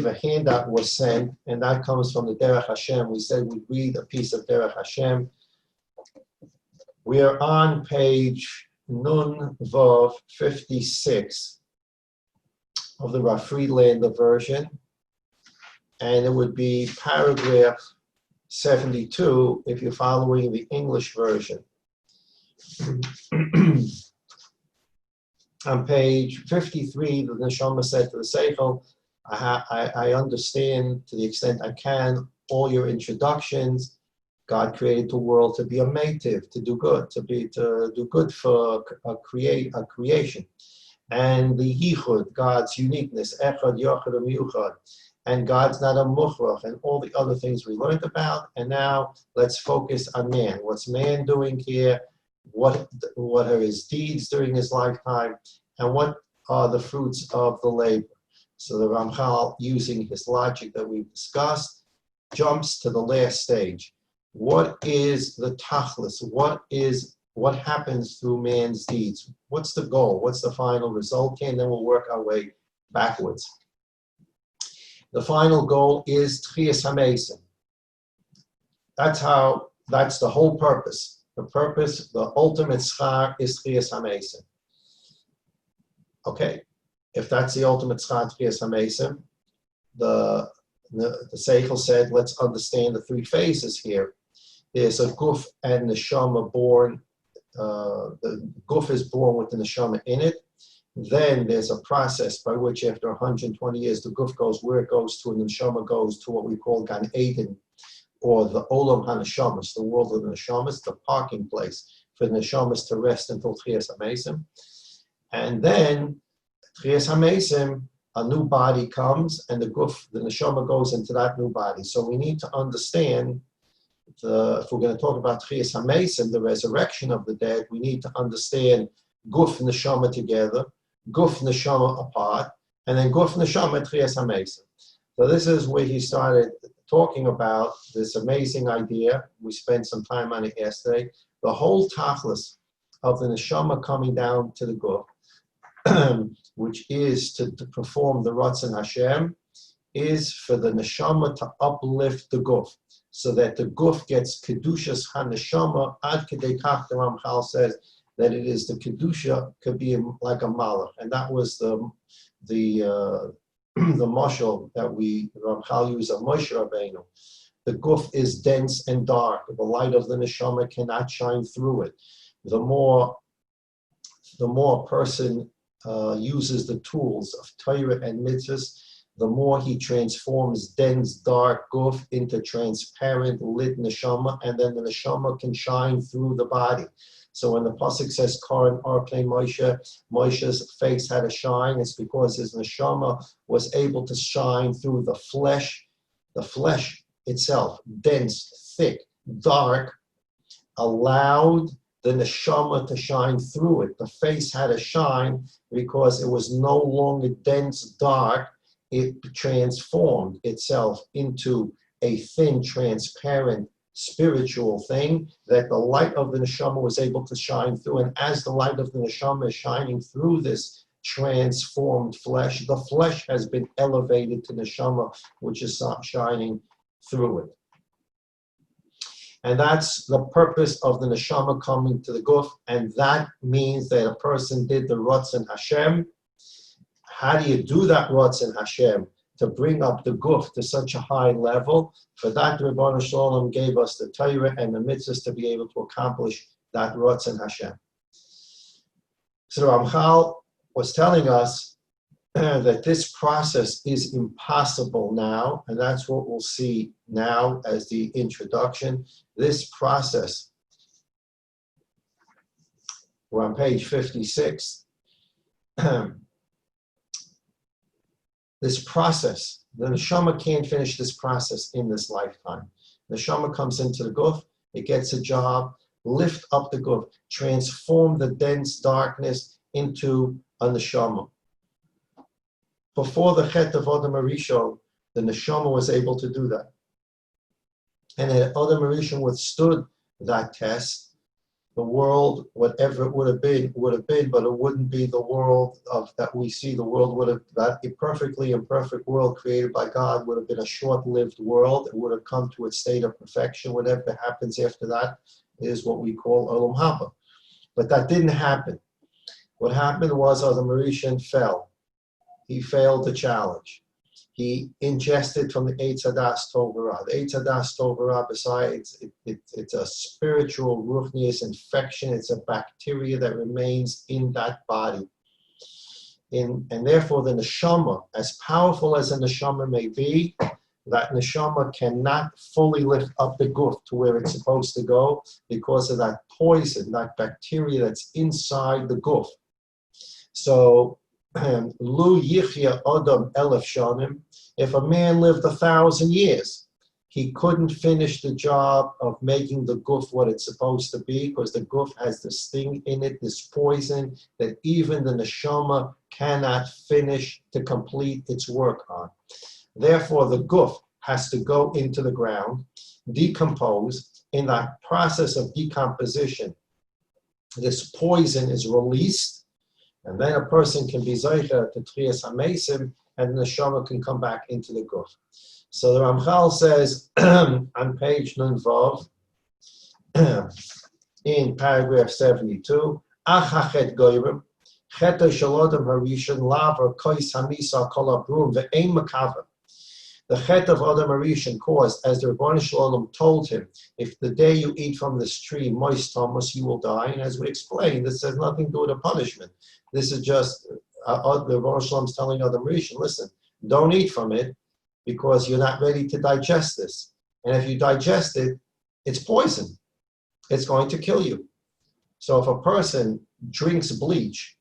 believe a handout was sent, and that comes from the Derech Hashem. We said we'd read a piece of Derech Hashem. We are on page Nun Vav 56 of the Rav Friedlander version, and it would be paragraph 72 if you're following the English version. On page 53, the Neshama said to the Seichel, I understand to the extent I can all your introductions. God created the world to be a mative, to do good, to do good for a creation. And the yichud, God's uniqueness, echad, yochad, miyuchad, and God's not a mukhrach, and all the other things we learned about. And now let's focus on man. What's man doing here? What are his deeds during his lifetime? And what are the fruits of the labor? So the Ramchal, using his logic that we've discussed, jumps to the last stage. What is the tachlis? What happens through man's deeds? What's the goal? What's the final result? And then we'll work our way backwards. The final goal is Tchias HaMesim. That's the whole purpose. The purpose, the ultimate schar is Tchias HaMesim. Okay, if that's the ultimate schar, Tchias HaMesim, the Seichel said, let's understand the three phases here. There's a guf and neshama born. The guf is born with the neshama in it. Then there's a process by which after 120 years, the guf goes where it goes to, and the neshama goes to what we call Gan Eden, or the Olam HaNeshamas, the world of the Neshamas, the parking place for the Neshamas to rest until Tchias HaMesim. And then, Tchias HaMesim, a new body comes, and the Neshama goes into that new body. So we need to understand, if we're going to talk about Tchias HaMesim, the resurrection of the dead, we need to understand Guf Neshama together, Guf Neshama apart, and then Guf Neshama Tchias HaMesim. So this is where he started talking about this amazing idea. We spent some time on it yesterday. The whole tachlis of the neshama coming down to the guf, which is to perform the Ratzon Hashem, is for the neshama to uplift the guf, so that the guf gets kedushas haneshama. Ad kedei kach, the Ramchal says that it is the kedusha could be like a malach, and that was the mashal that Ramchal used of Moshe Rabbeinu. The guf is dense and dark. The light of the neshama cannot shine through it. The more a person uses the tools of Torah and mitzvahs, the more he transforms dense, dark guf into transparent, lit neshama, and then the neshama can shine through the body. So when the pasuk says, Karan Arpnei Moshe, Moshe's face had a shine, it's because his neshama was able to shine through the flesh itself, dense, thick, dark, allowed the neshama to shine through it. The face had a shine because it was no longer dense, dark. It transformed itself into a thin, transparent, spiritual thing that the light of the neshama was able to shine through. And as the light of the neshama is shining through this transformed flesh, the flesh has been elevated to neshama, which is shining through it. And that's the purpose of the neshama coming to the guf, and that means that a person did the Ratzon Hashem. How do you do that Ratzon Hashem? To bring up the guf to such a high level. For that, Ribono Shel Olam gave us the Torah and the mitzvahs to be able to accomplish that Ratzon Hashem. So Ramchal was telling us that this process is impossible now, and that's what we'll see now as the introduction. This process, we're on page 56. This process, the neshama can't finish this process in this lifetime. The neshama comes into the guf, it gets a job, lift up the guf, transform the dense darkness into a neshama. Before the Chet of Adam Arishon, the neshama was able to do that. And Adam Arishon withstood that test, the world, whatever it would have been, but it wouldn't be the world that we see. The world would have, that a perfectly imperfect world created by God would have been a short-lived world. It would have come to its state of perfection. Whatever happens after that is what we call Olam Haba. But that didn't happen. What happened was Adam Rishon fell. He failed the challenge. He ingested from the Eitz Hadas Tov V'Ra. The Eitz Hadas Tov V'Ra, besides, it's a spiritual ruchnius infection. It's a bacteria that remains in that body. And therefore, the neshama, as powerful as a neshama may be, that neshama cannot fully lift up the guf to where it's supposed to go because of that poison, that bacteria that's inside the guf. So, Lu Yichya Adam Elef Shanim, if a man lived 1,000 years, he couldn't finish the job of making the guf what it's supposed to be, because the guf has this thing in it, this poison, that even the neshama cannot finish to complete its work on. Therefore, the guf has to go into the ground, decompose. In that process of decomposition, this poison is released, and then a person can be zeicher to Tchias HaMeisim, and the neshama can come back into the guf. So the Ramchal says on page Nun Vav, in paragraph 72, Achachet Goyrim, Cheto Shalodam Harishon Laver Kois Hamisa Kol Abrum Ve'ein Makava. The chet of Adam Harishon caused, as the Rebbeinu Shalom told him, if the day you eat from this tree, moist Thomas, you will die. And as we explained, this has nothing to do with a punishment. This is just the Rebbeinu Shalom is telling Adam Harishon, listen, don't eat from it because you're not ready to digest this. And if you digest it, it's poison. It's going to kill you. So if a person drinks bleach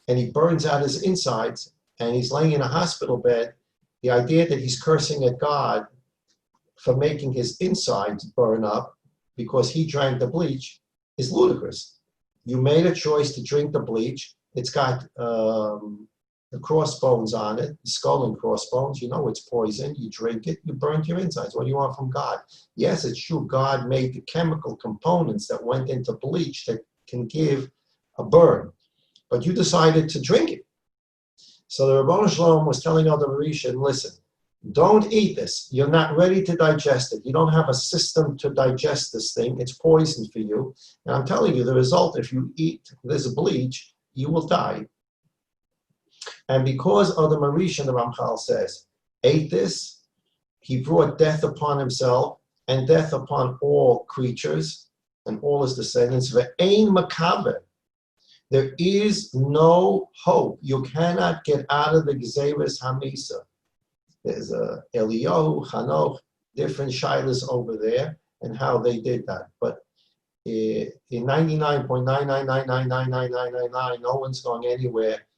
and he burns out his insides and he's laying in a hospital bed, the idea that he's cursing at God for making his insides burn up because he drank the bleach is ludicrous. You made a choice to drink the bleach. It's got the crossbones on it, the skull and crossbones. You know it's poison. You drink it, you burn your insides. What do you want from God? Yes, it's true. God made the chemical components that went into bleach that can give a burn. But you decided to drink it. So the Rebbeinu Shalom was telling Adam Rishon, listen, don't eat this. You're not ready to digest it. You don't have a system to digest this thing. It's poison for you. And I'm telling you, the result, if you eat this bleach, you will die. And because Adam Rishon, the Ramchal says, ate this, he brought death upon himself and death upon all creatures and all his descendants. Ve'ein makaveh. There is no hope. You cannot get out of the Gzeres Hamisa. There's Eliyahu, Chanoch, different shilas over there, and how they did that. But in 99.999999999, no one's going anywhere.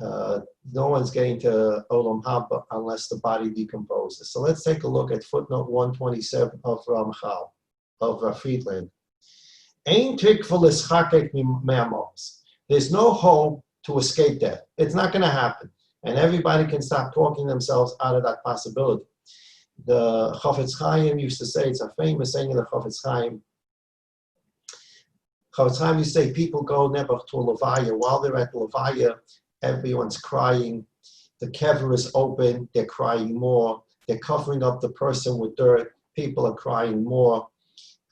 No one's getting to Olam Haba unless the body decomposes. So let's take a look at footnote 127 of Ramchal, of Friedland. Ein tikva l'schakek me'amos. There's no hope to escape death. It's not going to happen. And everybody can stop talking themselves out of that possibility. The Chafetz Chaim used to say, it's a famous saying of the Chafetz Chaim. Chafetz Chaim used to say, people go never to a Levaya. While they're at the Levaya, everyone's crying. The kever is open. They're crying more. They're covering up the person with dirt. People are crying more.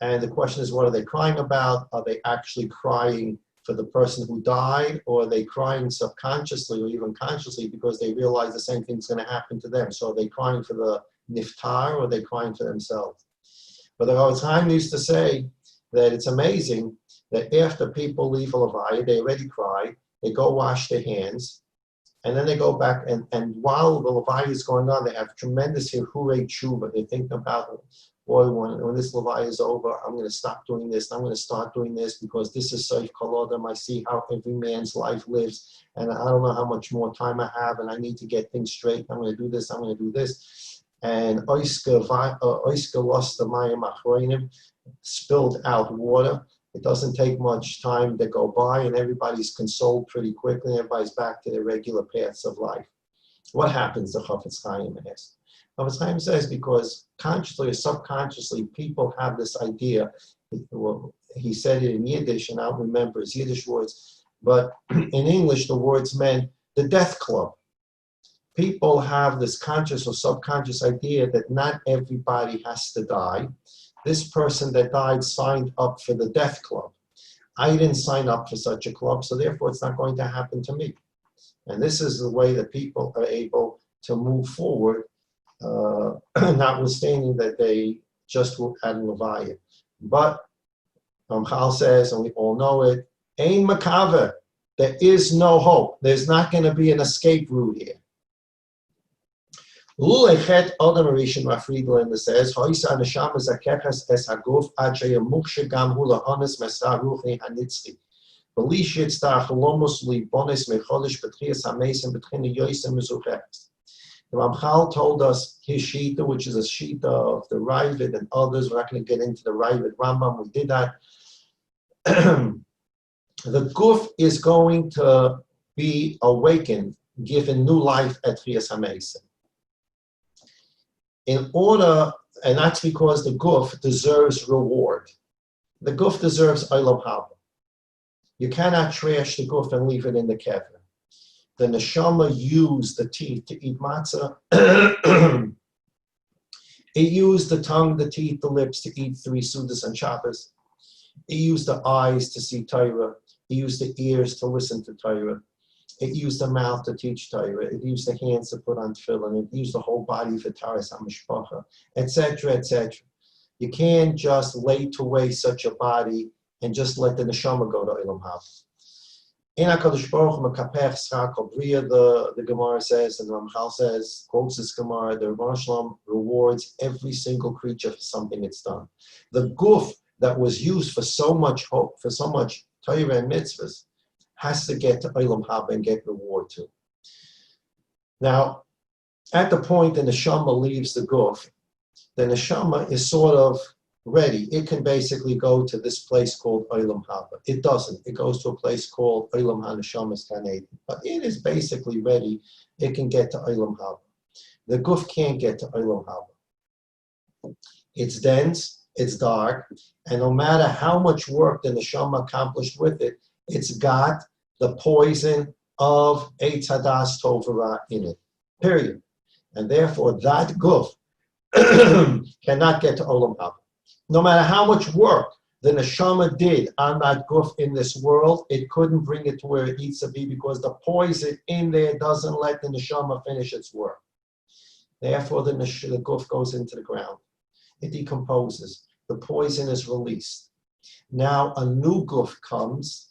And the question is, what are they crying about? Are they actually crying for the person who died, or are they crying subconsciously or even consciously because they realize the same thing's going to happen to them? So are they crying for the niftar, or are they crying for themselves? But the Chafetz Chaim used to say that it's amazing that after people leave a levaya, they already cry, they go wash their hands, and then they go back, and while the levaya is going on, they have tremendous hirurei tshuva. They think about, boy, when this levaya is over, I'm going to stop doing this, I'm going to start doing this, because this is Seif Kol Adam. I see how every man's life lives, and I don't know how much more time I have, and I need to get things straight. I'm going to do this, I'm going to do this. And Oiska lost the Mayim Achroinim, spilled out water. It doesn't take much time to go by, and everybody's consoled pretty quickly, and everybody's back to their regular paths of life. What happens, the Chafetz Chaim asks? Chafetz Chaim says because consciously or subconsciously, people have this idea, Well, he said it in Yiddish, and I don't remember his Yiddish words, but in English, the words meant the death club. People have this conscious or subconscious idea that not everybody has to die. This person that died signed up for the death club. I didn't sign up for such a club, so therefore it's not going to happen to me. And this is the way that people are able to move forward, notwithstanding that they just had Levaya. But Ramchal says, and we all know it, Ein Makava, there is no hope. There's not going to be an escape route here. Lulechet Adam Rishon Rafriedland says, Hoisa Neshama Zakeches Es Haguf Ad Sheyamukshe Gam Hula Ones Mesar Ruchni Hanitzchi. Belishit Star Cholomos Li Bonis Mecholish Betrias Hamesim Betchina Yoisem Mezucheres. The Ramchal told us his Shita, which is a Shita of the Ravid and others. We're not going to get into the Ravid Rambam. We did that. The Guf is going to be awakened, given new life at Trias HaMesim. In order, and that's because the Guf deserves reward. The Guf deserves Olam Haba. You cannot trash the Guf and leave it in the kever. The neshama used the teeth to eat matzah. It used the tongue, the teeth, the lips to eat 3 Sudas and Shabbos. It used the eyes to see Torah. It used the ears to listen to Torah. It used the mouth to teach Torah. It used the hands to put on tefillin. It used the whole body for Taras HaMishpacha, etc., etc. You can't just lay to waste such a body and just let the neshama go to Olam Haba. In HaKadosh Baruch Hu Mekapech Schar Kol Bria, the Gemara says, and the Ramchal says, quotes this Gemara, the Rebbeinu Shalom rewards every single creature for something it's done. The Guf that was used for so much hope, for so much Torah and mitzvahs, has to get to Olam Haba and get reward too. Now, at the point the neshama leaves the Guf, the neshama is sort of ready. It can basically go to this place called Olam Haba. It doesn't. It goes to a place called Olam HaNeshamas Gan Eden. But it is basically ready. It can get to Olam Haba. The Guf can't get to Olam Haba. It's dense, it's dark, and no matter how much work the neshama accomplished with it, it's got the poison of Eitz Hadas Tov V'Ra in it. Period. And therefore, that Guf cannot get to Olam Haba. No matter how much work the neshama did on that Guf in this world, it couldn't bring it to where it needs to be because the poison in there doesn't let the neshama finish its work. Therefore, the Guf goes into the ground. It decomposes. The poison is released. Now a new Guf comes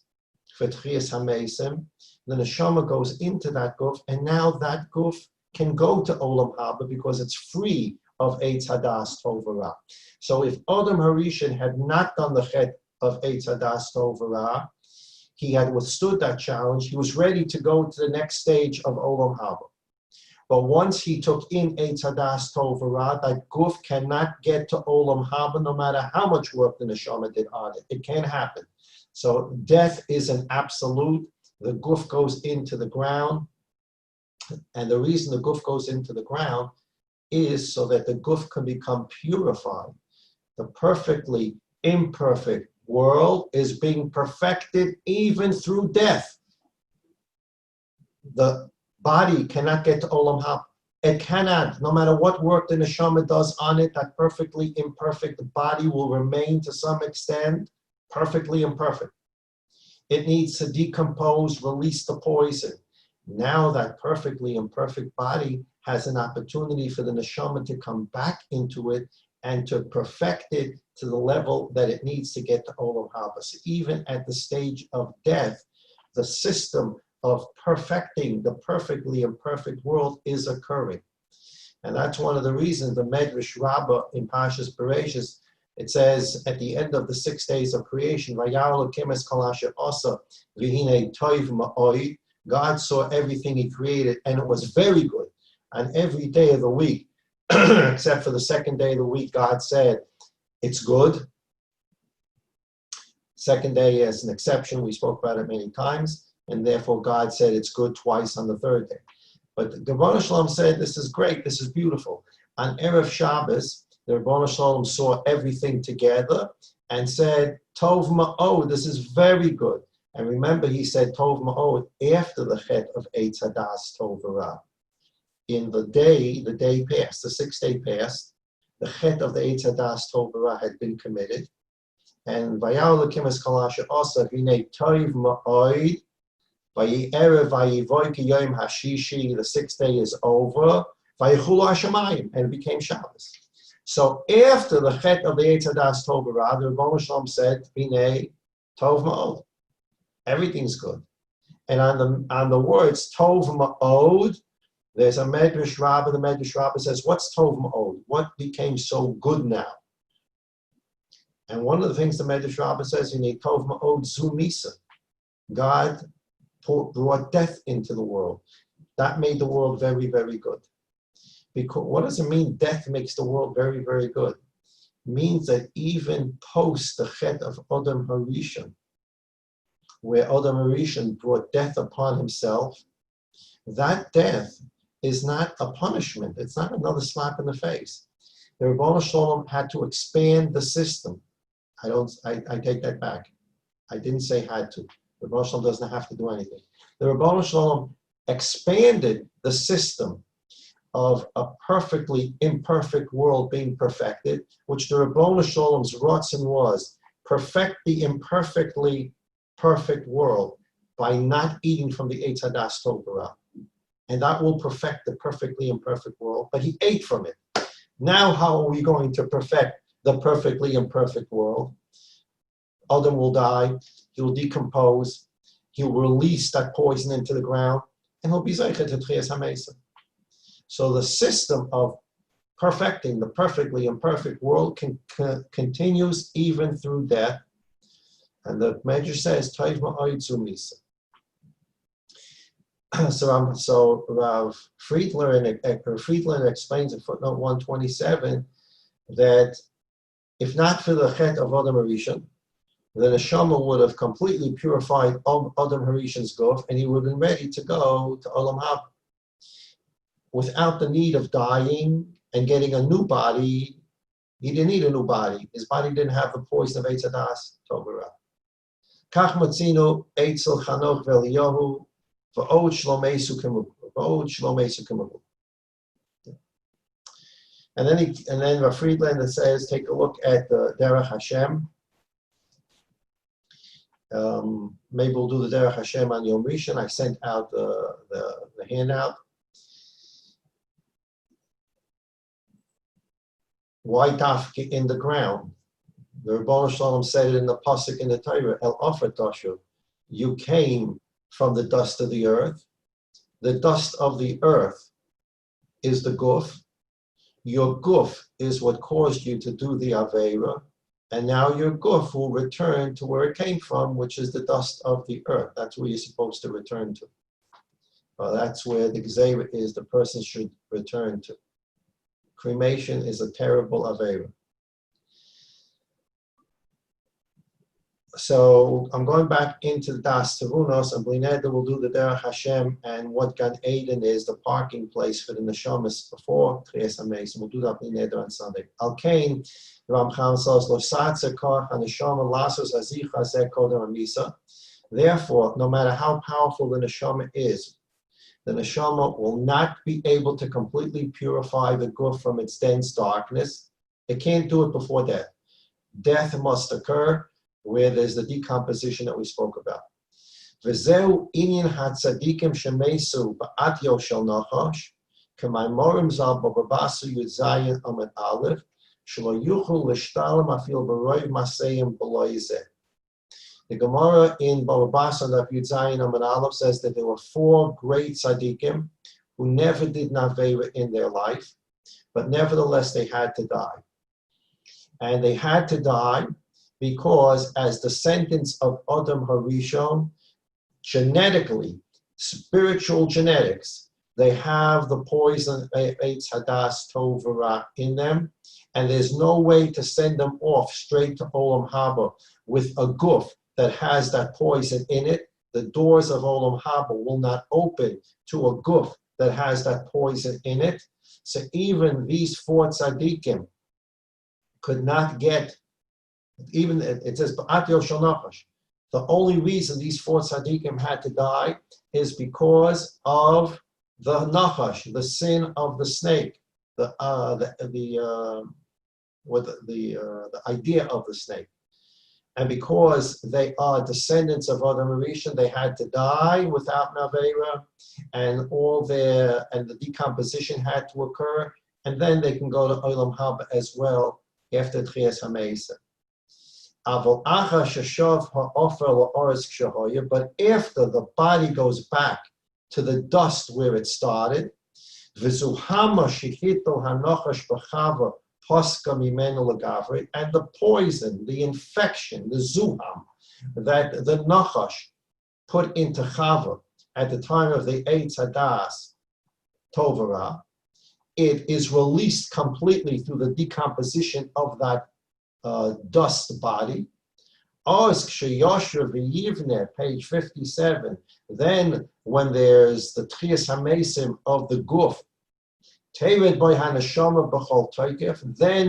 for Tchias HaMesim. The neshama goes into that Guf, and now that Guf can go to Olam Haba because it's free of Eitz Hadas Tov V'Ra. So if Adam Harishon had not done the chet of Eitz Hadas Tov V'Ra, he had withstood that challenge. He was ready to go to the next stage of Olam Haba. But once he took in Eitz Hadas Tov V'Ra, that Guf cannot get to Olam Haba no matter how much work the neshama did on it. It can't happen. So death is an absolute. The Guf goes into the ground. And the reason the Guf goes into the ground is so that the Guf can become purified. The perfectly imperfect world is being perfected even through death. The body cannot get to Olam Haba. It cannot, no matter what work the neshama does on it, that perfectly imperfect body will remain to some extent perfectly imperfect. It needs to decompose, release the poison. Now that perfectly imperfect body has an opportunity for the neshama to come back into it and to perfect it to the level that it needs to get to Olam Haba. So even at the stage of death, the system of perfecting the perfectly imperfect world is occurring. And that's one of the reasons the Medrash Rabbah in Pashas Bereshis, it says at the end of the 6 days of creation, God saw everything he created and it was very good. On every day of the week, except for the second day of the week, God said, it's good. Second day is an exception. We spoke about it many times. And therefore, God said it's good twice on the third day. But the Rebbeinu Shalom said, this is great, this is beautiful. On Erev Shabbos, the Rebbeinu Shalom saw everything together, and said, Tov Ma'od, this is very good. And remember, he said Tov Ma'od after the Chet of Eitz Hadas Tov V'Ra. In the day passed, the 6th day passed, the Chet of the Eitz Hadas Tov V'Ra had been committed. And Vayal Lakim es Kalasha also, Hinei Tov Ma'od, Vayerev Vayevoy Ki Yom Hashishi, the 6th day is over, Vayichulu Hashemayim, and it became Shabbos. So after the Chet of the Eitz Hadas Tov V'Ra, the Rebbeinu Shalom said, Hinei Tov Ma'od. Everything's good. And on the words Tov Ma'od, there's a Medrash Rabbah. The Medrash Rabbah says, what's Tov Ma'od? What became so good now? And one of the things the Medrash Rabbah says, you need Tov Ma'od Zu Misa. God brought death into the world. That made the world very, very good. Because what does it mean, death makes the world very, very good? It means that even post the Chet of Adam Harishon, where Adam Harishon brought death upon himself, that death is not a punishment. It's not another slap in the face. The Rebbeinu Shalom had to expand the system. I take that back. I didn't say had to. The Rebbeinu Shalom doesn't have to do anything. The Rebbeinu Shalom expanded the system of a perfectly imperfect world being perfected, which the Rebbeinu Shalom's ratzon was, perfect the imperfectly perfect world by not eating from the Eitz Hadas Tov V'Ra. And that will perfect the perfectly imperfect world, but he ate from it. Now how are we going to perfect the perfectly imperfect world? Adam will die, he will decompose, he will release that poison into the ground, and he'll be Zeichet to Tchias HaMeisa. So the system of perfecting the perfectly imperfect world continues even through death. And the Medrash says, Tov Ma'od Zu Misa. So Rav Friedland explains in footnote 127 that if not for the Chet of Adam Harishon, the Neshama would have completely purified Adam Harishon's guf, and he would have been ready to go to Olam Haba. Without the need of dying and getting a new body, he didn't need a new body. His body didn't have the poison of Eitz Hadas Tov V'Ra. Kach matzino Eitzel Chanoch V'Eliyahu v'od Shlomeisu Kemavu. And then Rav Friedlander says, take a look at the Derech Hashem. Maybe we'll do the Derech Hashem on Yom Rishon. I sent out the handout. Why dafke in the ground? The Rebbeinu Shalom said it in the pasuk in the Torah, El Ofet Tashu. You came from the dust of the earth. The dust of the earth is the guf. Your guf is what caused you to do the Aveira. And now your guf will return to where it came from, which is the dust of the earth. That's where you're supposed to return to. That's where the Gzeira is, the person should return to. Cremation is a terrible Aveira. So I'm going back into the Daas Tevunos, and Blineda will do the Derech Hashem and what Gan Eden is, the parking place for the Neshamas before Tchias HaMeis. We'll do that Blineda on Sunday. Al Kain, the Ramchal says, Lo Satze Koch HaNeshama Lasos Azich Hazeh Kodem HaMisa. Therefore, no matter how powerful the Neshama is, the Neshama will not be able to completely purify the guf from its dense darkness. It can't do it before death. Death must occur where there's the decomposition that we spoke about. V'zeu inyan hatzadikim shemesu ba'atyo shel nachash k'maymorim zal bababasu yudzayin amid aleph shelo yuchul l'shtalim afil b'roiv maseyim b'lo yizeh. The Gemara in Baba Basra of Yudzayin Amid Aleph says that there were 4 great tzaddikim who never did Naveira in their life, but nevertheless they had to die. And they had to die because as descendants of Adam Harishon, genetically, spiritual genetics, they have the poison Eitz Hadas Tov V'Ra in them, and there's no way to send them off straight to Olam Haba with a guf that has that poison in it. The doors of Olam Haba will not open to a guf that has that poison in it. So even these 4 tzaddikim could not get Even it says, the only reason these four tzaddikim had to die is because of the nachash, the sin of the snake, the idea of the snake. And because they are descendants of Adam Rishon, they had to die without Navera, and the decomposition had to occur, and then they can go to Olam Haba as well after Tchias HaMeisa. But after the body goes back to the dust where it started, and the poison, the infection, the zuham, that the nachash put into Chava at the time of the Eitz Hadas Tovara, it is released completely through the decomposition of that dust body. Page 57. Then, when there's the Tchias HaMesim of the Guf, then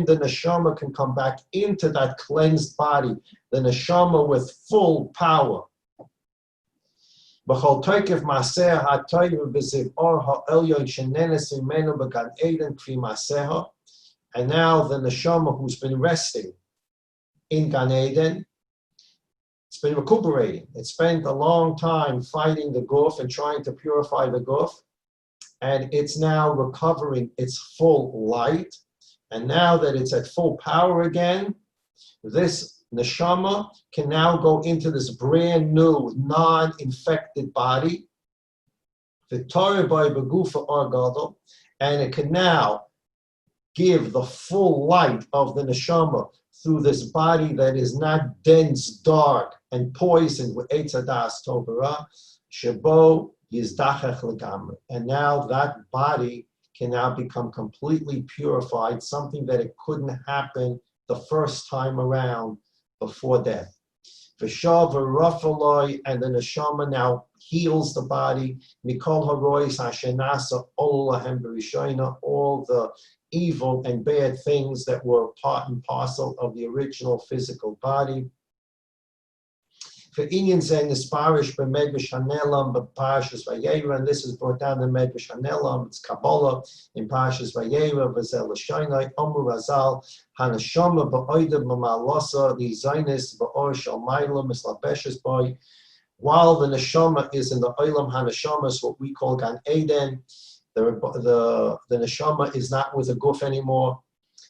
the neshama can come back into that cleansed body, the neshama with full power. And now the neshama who's been resting in Gan Eden, it's been recuperating. It spent a long time fighting the guf and trying to purify the guf, and it's now recovering its full light. And now that it's at full power again, this neshama can now go into this brand new, non-infected body, and it can now give the full light of the neshama through this body that is not dense, dark, and poisoned with Eitz Hadas Tovara, Shebo Yizdachech Legamri. And now that body can now become completely purified, something that it couldn't happen the first time around before death. V'shav v'rafaloi, and the neshama now heals the body. Mikol harois hashenasa ol lahem b'rishayna, all the evil and bad things that were part and parcel of the original physical body. For Inyan saying this parish by Medrash Hanelam, but Parashas Vayera, and this is brought down in Medrash Hanelam, it's Kabbalah in Parashas Vayera, Vazel Shainai, Omer Razal, Hanashama, Ba'oida, Mamalosa, the Zainis, Ba'or Shalmaila, Mislabeshes Boy. While the Neshama is in the Olam Hanashama, is what we call Gan Eden, the Neshama is not with the Guf anymore,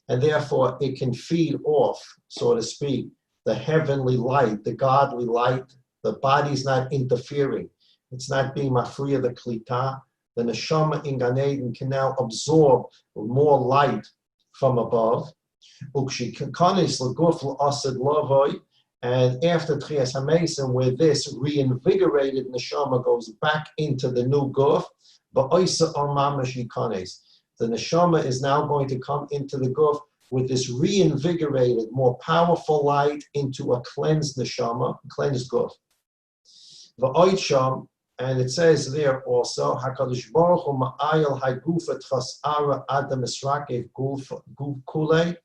and therefore it can feed off, so to speak, the heavenly light, the godly light. The body's not interfering. It's not being mafriya the klita. The neshama in Gan Eden can now absorb more light from above. And after Tchias HaMesim, where this reinvigorated neshama goes back into the new guf, the neshama is now going to come into the guf with this reinvigorated, more powerful light into a cleansed neshama, cleansed guf. And it says there also, HaKadosh Baruch Hu ma'ayel ha'gufa tchas'ara adam esrakev guf kulei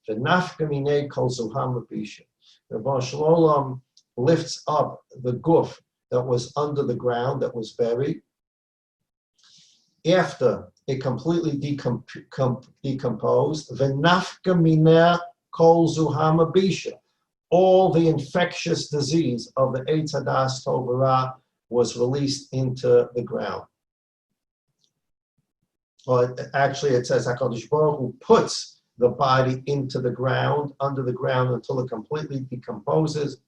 v'nafka minei kol zuham v'bisha. The Bar Shalom lifts up the guf that was under the ground, that was buried, after it completely decomposed, v'nafka minei kol zuham v'bisha. All the infectious disease of the Eitz Hadas Tovara was released into the ground. Or actually, it says HaKadosh Baruch Hu puts the body into the ground, under the ground, until it completely decomposes,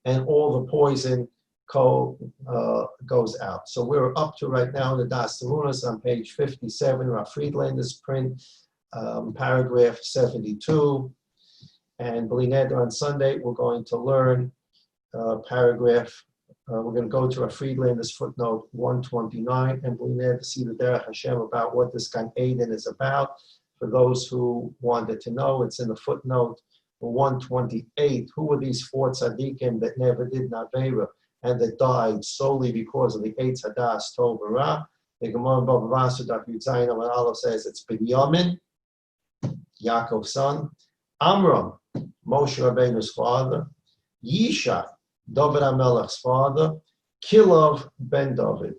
and all the poison goes out. So we're up to right now in the Daas Tevunos on page 57, Rav Friedlander's print, paragraph 72. And B'li Neder on Sunday, we're going to learn paragraph. We're going to go to Rav Friedlander's footnote 129, and B'li Neder to see the Derech Hashem about what this Gan Eden is about. For those who wanted to know, it's in the footnote 128. Who were these four tzaddikim that never did Navera and that died solely because of the Eitz Hadas Tov Ra? The Gemara Bava Basra, Dr. Yudzayin Amar Aleph says it's Binyamin, Yaakov's son, Amram, Moshe Rabbeinu's father, Yishai, David HaMelech's father, Kilov ben David,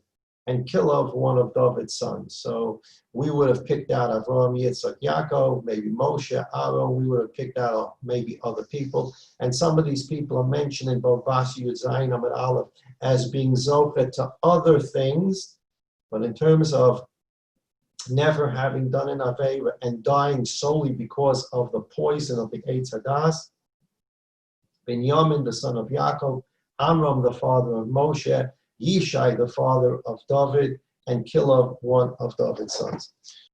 and Kilov, one of David's sons. So we would have picked out Avraham, Yitzchak, Yaakov, maybe Moshe, Aaron. We would have picked out maybe other people. And some of these people are mentioned in both Vasi Yud Zayin Amud Aleph as being zocher to other things. But in terms of never having done an Aveira and dying solely because of the poison of the Eitz Hadas, Binyamin, the son of Yaakov, Amram, the father of Moshe, Yishai, the father of David, and Kilov, one of David's sons.